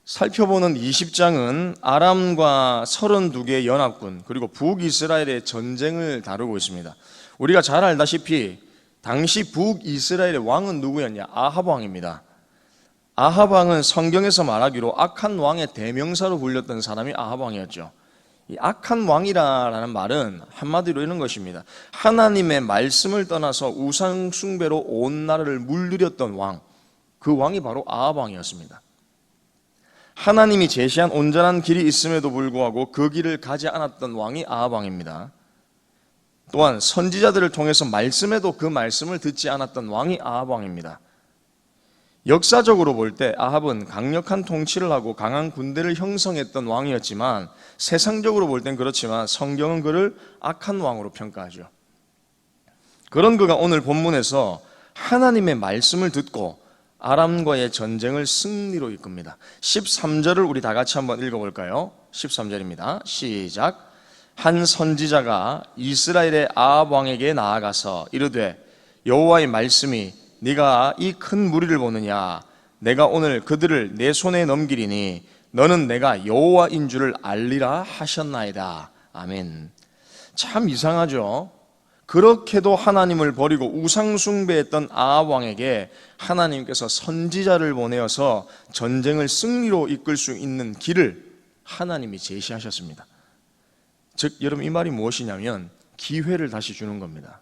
살펴보는 20장은 아람과 32개의 연합군 그리고 북이스라엘의 전쟁을 다루고 있습니다. 우리가 잘 알다시피 당시 북이스라엘의 왕은 누구였냐? 아합 왕입니다. 아합 왕은 성경에서 말하기로 악한 왕의 대명사로 불렸던 사람이 아합 왕이었죠. 이 악한 왕이라는 말은 한마디로 이런 것입니다. 하나님의 말씀을 떠나서 우상 숭배로 온 나라를 물들였던 왕, 그 왕이 바로 아합 왕이었습니다. 하나님이 제시한 온전한 길이 있음에도 불구하고 그 길을 가지 않았던 왕이 아합 왕입니다. 또한 선지자들을 통해서 말씀에도 그 말씀을 듣지 않았던 왕이 아합 왕입니다. 역사적으로 볼 때 아합은 강력한 통치를 하고 강한 군대를 형성했던 왕이었지만 세상적으로 볼 땐 그렇지만 성경은 그를 악한 왕으로 평가하죠. 그런 그가 오늘 본문에서 하나님의 말씀을 듣고 아람과의 전쟁을 승리로 이끕니다. 13절을 우리 다 같이 한번 읽어볼까요? 13절입니다. 시작. 한 선지자가 이스라엘의 아합 왕에게 나아가서 이르되 여호와의 말씀이 네가 이 큰 무리를 보느냐? 내가 오늘 그들을 내 손에 넘기리니 너는 내가 여호와인 줄을 알리라 하셨나이다. 아멘. 참 이상하죠? 그렇게도 하나님을 버리고 우상 숭배했던 아합 왕에게 하나님께서 선지자를 보내어서 전쟁을 승리로 이끌 수 있는 길을 하나님이 제시하셨습니다. 즉 여러분 이 말이 무엇이냐면 기회를 다시 주는 겁니다.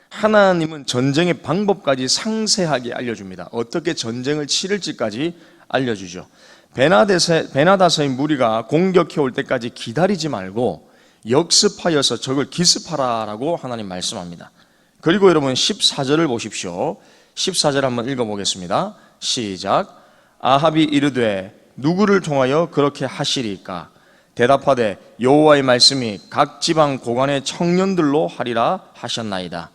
하나님은 전쟁의 방법까지 상세하게 알려줍니다. 어떻게 전쟁을 치를지까지 알려주죠. 베나다서의 무리가 공격해 올 때까지 기다리지 말고 역습하여서 적을 기습하라라고 하나님 말씀합니다. 그리고 여러분 14절을 보십시오. 14절 한번 읽어보겠습니다. 시작. 아합이 이르되 누구를 통하여 그렇게 하시리까? 대답하되 여호와의 말씀이 각 지방 고관의 청년들로 하리라 하셨나이다.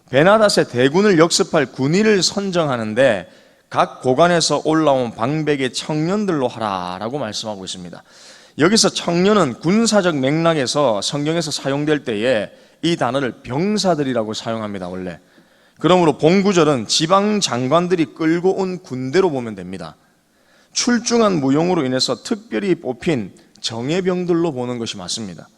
베나닷의 대군을 역습할 군의를 선정하는데 각 고관에서 올라온 방백의 청년들로 하라라고 말씀하고 있습니다. 여기서 청년은 군사적 맥락에서 성경에서 사용될 때에 이 단어를 병사들이라고 사용합니다. 원래. 그러므로 본구절은 지방 장관들이 끌고 온 군대로 보면 됩니다. 출중한 무용으로 인해서 특별히 뽑힌 정예병들로 보는 것이 맞습니다.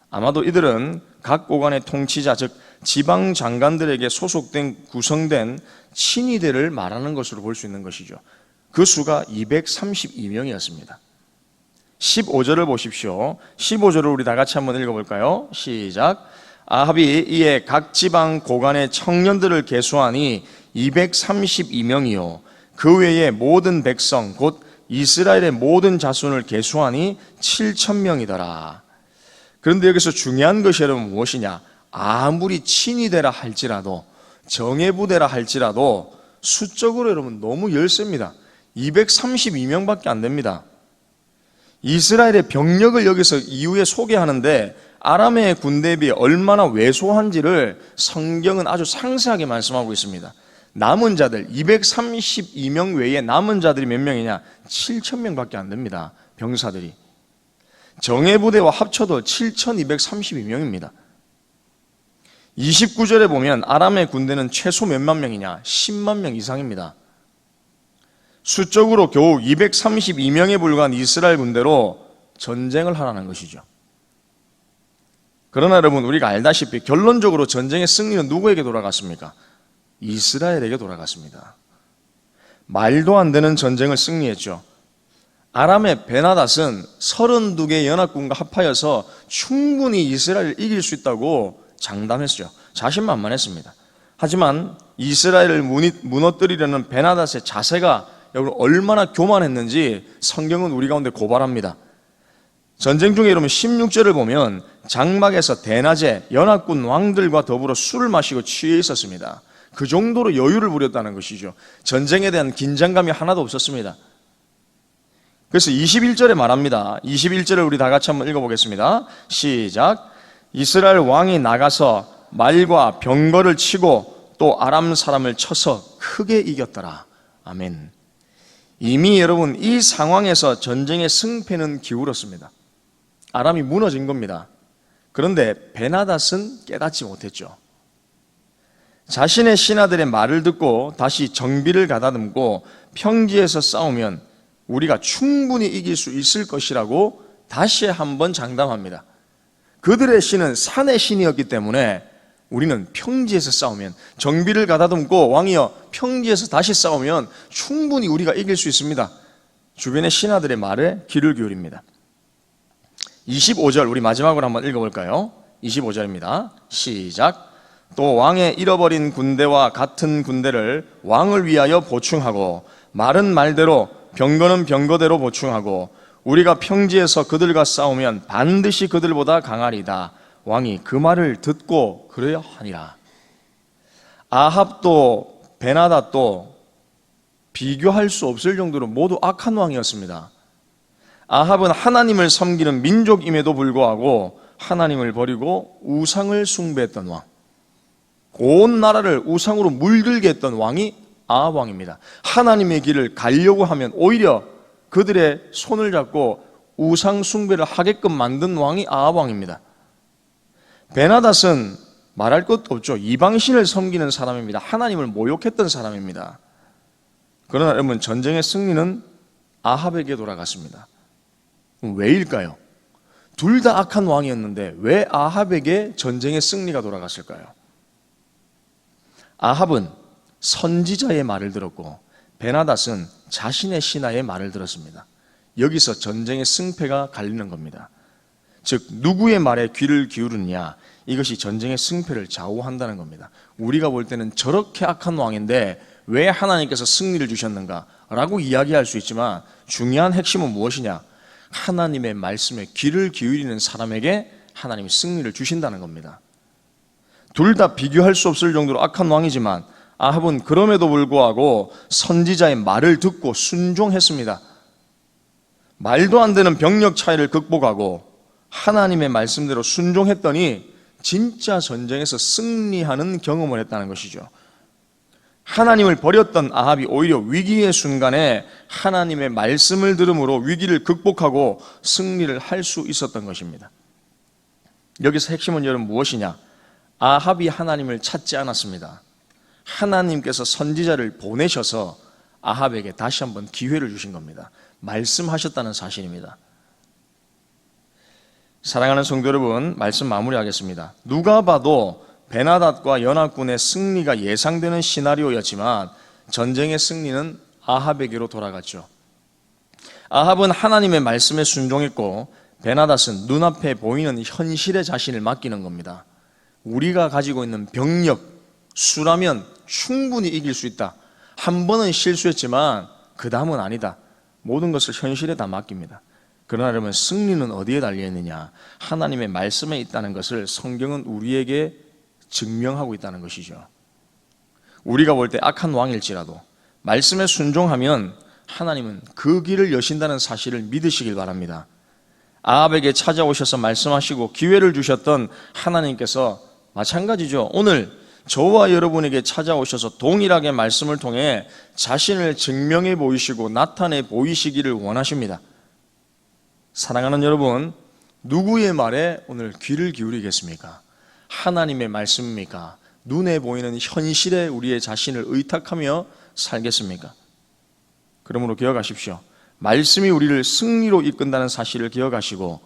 아마도 이들은 각 고관의 통치자 즉 지방 장관들에게 소속된 구성된 친위대를 말하는 것으로 볼 수 있는 것이죠. 그 수가 232명이었습니다. 15절을 보십시오. 15절을 우리 다 같이 한번 읽어볼까요? 시작. 아합이 이에 각 지방 고관의 청년들을 계수하니 232명이요 그 외에 모든 백성 곧 이스라엘의 모든 자손을 계수하니 7,000명이더라. 그런데 여기서 중요한 것이 여러분 무엇이냐? 아무리 친위대라 할지라도 정예부대라 할지라도 수적으로 여러분 너무 열세입니다. 232명밖에 안 됩니다. 이스라엘의 병력을 여기서 이후에 소개하는데 아람의 군대에 비해 얼마나 왜소한지를 성경은 아주 상세하게 말씀하고 있습니다. 남은 자들 232명 외에 남은 자들이 몇 명이냐? 7,000명밖에 안 됩니다. 병사들이. 정예부대와 합쳐도 7,232명입니다. 29절에 보면 아람의 군대는 최소 몇만 명이냐? 10만 명 이상입니다. 수적으로 겨우 232명에 불과한 이스라엘 군대로 전쟁을 하라는 것이죠. 그러나 여러분 우리가 알다시피 결론적으로 전쟁의 승리는 누구에게 돌아갔습니까? 이스라엘에게 돌아갔습니다. 말도 안 되는 전쟁을 승리했죠. 아람의 베나닷은 32개의 연합군과 합하여서 충분히 이스라엘을 이길 수 있다고 장담했죠. 자신만만했습니다. 하지만 이스라엘을 무너뜨리려는 베나닷의 자세가 여러분 얼마나 교만했는지 성경은 우리 가운데 고발합니다. 전쟁 중에 여러분 16절을 보면 장막에서 대낮에 연합군 왕들과 더불어 술을 마시고 취해 있었습니다. 그 정도로 여유를 부렸다는 것이죠. 전쟁에 대한 긴장감이 하나도 없었습니다. 그래서 21절에 말합니다. 21절을 우리 다 같이 한번 읽어보겠습니다. 시작. 이스라엘 왕이 나가서 말과 병거를 치고 또 아람 사람을 쳐서 크게 이겼더라. 아멘. 이미 여러분 이 상황에서 전쟁의 승패는 기울었습니다. 아람이 무너진 겁니다. 그런데 베나닷은 깨닫지 못했죠. 자신의 신하들의 말을 듣고 다시 정비를 가다듬고 평지에서 싸우면 우리가 충분히 이길 수 있을 것이라고 다시 한번 장담합니다. 그들의 신은 산의 신이었기 때문에 우리는 평지에서 싸우면, 정비를 가다듬고 왕이여 평지에서 다시 싸우면 충분히 우리가 이길 수 있습니다. 주변의 신하들의 말에 귀를 기울입니다. 25절 우리 마지막으로 한번 읽어볼까요? 25절입니다. 시작. 또 왕의 잃어버린 군대와 같은 군대를 왕을 위하여 보충하고, 말은 말대로 병거는 병거대로 보충하고, 우리가 평지에서 그들과 싸우면 반드시 그들보다 강하리다. 왕이 그 말을 듣고 그러려 하니라. 아합도 베나닷도 비교할 수 없을 정도로 모두 악한 왕이었습니다. 아합은 하나님을 섬기는 민족임에도 불구하고 하나님을 버리고 우상을 숭배했던 왕, 온 나라를 우상으로 물들게 했던 왕이 아합 왕입니다. 하나님의 길을 가려고 하면 오히려 그들의 손을 잡고 우상 숭배를 하게끔 만든 왕이 아합 왕입니다. 베나닷은 말할 것도 없죠. 이방신을 섬기는 사람입니다. 하나님을 모욕했던 사람입니다. 그러나 여러분, 전쟁의 승리는 아합에게 돌아갔습니다. 왜일까요? 둘 다 악한 왕이었는데 왜 아합에게 전쟁의 승리가 돌아갔을까요? 아합은 선지자의 말을 들었고 베나닷은 자신의 신하의 말을 들었습니다. 여기서 전쟁의 승패가 갈리는 겁니다. 즉 누구의 말에 귀를 기울이느냐, 이것이 전쟁의 승패를 좌우한다는 겁니다. 우리가 볼 때는 저렇게 악한 왕인데 왜 하나님께서 승리를 주셨는가 라고 이야기할 수 있지만, 중요한 핵심은 무엇이냐? 하나님의 말씀에 귀를 기울이는 사람에게 하나님이 승리를 주신다는 겁니다. 둘 다 비교할 수 없을 정도로 악한 왕이지만 아합은 그럼에도 불구하고 선지자의 말을 듣고 순종했습니다. 말도 안 되는 병력 차이를 극복하고 하나님의 말씀대로 순종했더니 진짜 전쟁에서 승리하는 경험을 했다는 것이죠. 하나님을 버렸던 아합이 오히려 위기의 순간에 하나님의 말씀을 들음으로 위기를 극복하고 승리를 할 수 있었던 것입니다. 여기서 핵심은 여러분 무엇이냐? 아합이 하나님을 찾지 않았습니다. 하나님께서 선지자를 보내셔서 아합에게 다시 한번 기회를 주신 겁니다. 말씀하셨다는 사실입니다. 사랑하는 성도 여러분, 말씀 마무리하겠습니다. 누가 봐도 베나닷과 연합군의 승리가 예상되는 시나리오였지만 전쟁의 승리는 아합에게로 돌아갔죠. 아합은 하나님의 말씀에 순종했고 베나닷은 눈앞에 보이는 현실에 자신을 맡기는 겁니다. 우리가 가지고 있는 병력, 수라면 충분히 이길 수 있다. 한 번은 실수했지만 그 다음은 아니다. 모든 것을 현실에 다 맡깁니다. 그러나 여러분, 승리는 어디에 달려있느냐? 하나님의 말씀에 있다는 것을 성경은 우리에게 증명하고 있다는 것이죠. 우리가 볼 때 악한 왕일지라도 말씀에 순종하면 하나님은 그 길을 여신다는 사실을 믿으시길 바랍니다. 아합에게 찾아오셔서 말씀하시고 기회를 주셨던 하나님께서 마찬가지죠. 오늘 저와 여러분에게 찾아오셔서 동일하게 말씀을 통해 자신을 증명해 보이시고 나타내 보이시기를 원하십니다. 사랑하는 여러분, 누구의 말에 오늘 귀를 기울이겠습니까? 하나님의 말씀입니까? 눈에 보이는 현실에 우리의 자신을 의탁하며 살겠습니까? 그러므로 기억하십시오. 말씀이 우리를 승리로 이끈다는 사실을 기억하시고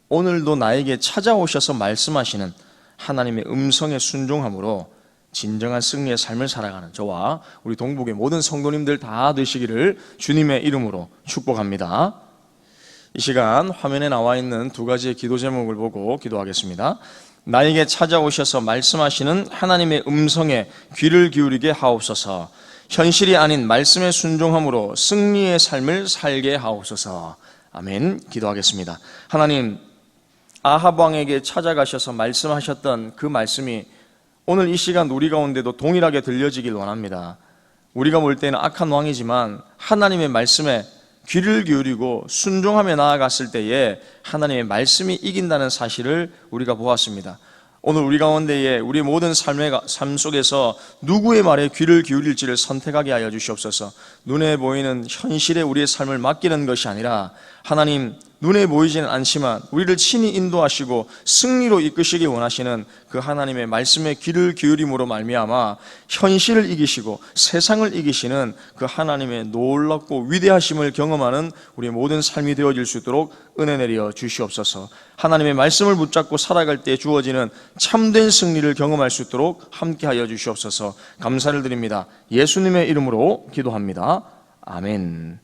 오늘도 나에게 찾아오셔서 말씀하시는 하나님의 음성에 순종함으로 진정한 승리의 삶을 살아가는 저와 우리 동북의 모든 성도님들 다 되시기를 주님의 이름으로 축복합니다. 이 시간 화면에 나와 있는 두 가지의 기도 제목을 보고 기도하겠습니다. 나에게 찾아오셔서 말씀하시는 하나님의 음성에 귀를 기울이게 하옵소서. 현실이 아닌 말씀에 순종함으로 승리의 삶을 살게 하옵소서. 아멘. 기도하겠습니다. 하나님, 아합 왕에게 찾아가셔서 말씀하셨던 그 말씀이 오늘 이 시간 우리 가운데도 동일하게 들려지길 원합니다. 우리가 볼 때는 악한 왕이지만 하나님의 말씀에 귀를 기울이고 순종하며 나아갔을 때에 하나님의 말씀이 이긴다는 사실을 우리가 보았습니다. 오늘 우리 가운데에 우리 모든 삶 속에서 누구의 말에 귀를 기울일지를 선택하게 하여 주시옵소서. 눈에 보이는 현실에 우리의 삶을 맡기는 것이 아니라 하나님, 눈에 보이지는 않지만 우리를 친히 인도하시고 승리로 이끄시기 원하시는 그 하나님의 말씀에 귀를 기울임으로 말미암아 현실을 이기시고 세상을 이기시는 그 하나님의 놀랍고 위대하심을 경험하는 우리의 모든 삶이 되어질 수 있도록 은혜 내려 주시옵소서. 하나님의 말씀을 붙잡고 살아갈 때 주어지는 참된 승리를 경험할 수 있도록 함께하여 주시옵소서. 감사를 드립니다. 예수님의 이름으로 기도합니다. 아멘.